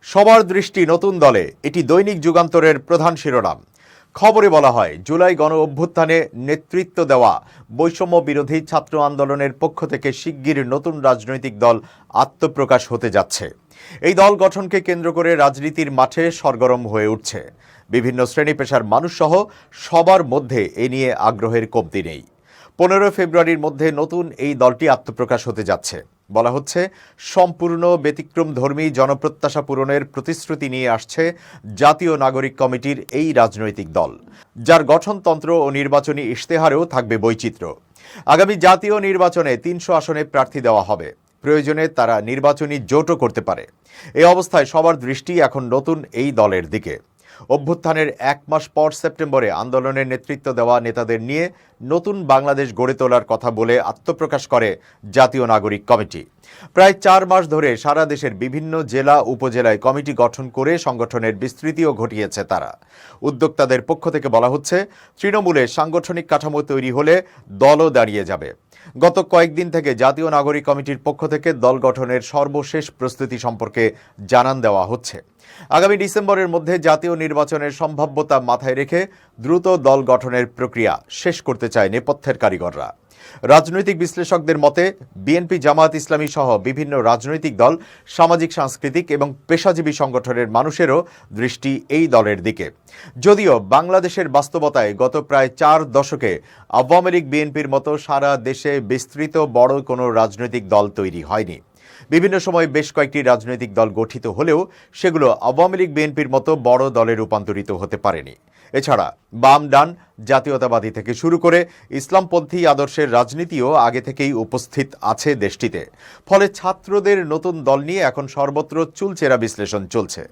সবার দৃষ্টি নতুন দলে, এটি দৈনিক যুগান্তরের প্রধান শিরোনাম। খবরে বলা হয়, জুলাই গণ অভ্যুত্থানে নেতৃত্ব দেওয়া বৈষম্য বিরোধী ছাত্র আন্দোলনের পক্ষ থেকে শিগগির নতুন রাজনৈতিক দল আত্মপ্রকাশ হতে যাচ্ছে। এই দল গঠনকে কেন্দ্র করে রাজনীতির মাঠে সরগরম হয়ে উঠছে। বিভিন্ন শ্রেণী পেশার মানুষ সহ সবার মধ্যে এ নিয়ে আগ্রহের কমতি নেই। 15 ফেব্রুয়ারির মধ্যে নতুন এই দলটি আত্মপ্রকাশ হতে যাচ্ছে। বলা হচ্ছে, সম্পূর্ণ ব্যতিক্রমধর্মী জনপ্রত্যাশা পূরণের প্রতিশ্রুতি নিয়ে আসছে জাতীয় নাগরিক কমিটির এই রাজনৈতিক দল, যার গঠনতন্ত্র ও নির্বাচনী ইশতেহারেও থাকবে বৈচিত্র্য। আগামী জাতীয় নির্বাচনে 300 আসনে প্রার্থী দেওয়া হবে। প্রয়োজনে তারা নির্বাচনী জোটও করতে পারে। এই অবস্থায় সবার দৃষ্টি এখন নতুন এই দলের দিকে। অভ্যুত্থানের 1 মাস পর সেপ্টেম্বরে আন্দোলনের নেতৃত্ব দেওয়া নেতাদের নিয়ে নতুন বাংলাদেশ গড়ে তোলার কথা বলে আত্মপ্রকাশ করে জাতীয় নাগরিক কমিটি। প্রায় 4 মাস ধরে সারা দেশের বিভিন্ন জেলা উপজেলায় কমিটি গঠন করে সংগঠনের বিস্তৃতিও ঘটিয়েছে তারা। উদ্যোক্তাদের পক্ষ থেকে বলা হচ্ছে, তৃণমূলে সাংগঠনিক কাঠামো তৈরি হলে দলও দাঁড়িয়ে যাবে। গত কয়েকদিন থেকে জাতীয় নাগরিক কমিটির পক্ষ থেকে দল গঠনের সর্বশেষ প্রস্তুতি সম্পর্কে জানান দেওয়া হচ্ছে। আগামী ডিসেম্বরের মধ্যে জাতীয় নির্বাচনের সম্ভাব্যতা মাথায় রেখে দ্রুত দল গঠনের প্রক্রিয়া শেষ করতে চায় নেপথ্যের কারিগররা। রাজনৈতিক বিশ্লেষকদের মতে, বিএনপি, জামায়াত ইসলামী সহ বিভিন্ন রাজনৈতিক দল, সামাজিক, সাংস্কৃতিক এবং পেশাজীবী সংগঠনের মানুষেরও দৃষ্টি এই দলের দিকে। যদিও বাংলাদেশের বাস্তবতায় গত প্রায় 4 দশকে আওয়ামী লীগ, বিএনপির মতো সারা দেশে বিস্তৃত বড় কোনো রাজনৈতিক দল তৈরি হয়নি। বিভিন্ন সময় বেশ কয়েকটি রাজনৈতিক দল গঠিত হলেও সেগুলো আওয়ামী লীগ, বিএনপির মতো বড় দলে রূপান্তরিত হতে পারেনি। এছাড়া বাম, ডান, জাতীয়তাবাদী থেকে শুরু করে ইসলামপন্থী আদর্শের রাজনীতিও আগে থেকেই উপস্থিত আছে দেশটিতে। ফলে ছাত্রদের নতুন দল নিয়ে এখন সর্বত্র চুলচেরা বিশ্লেষণ চলছে।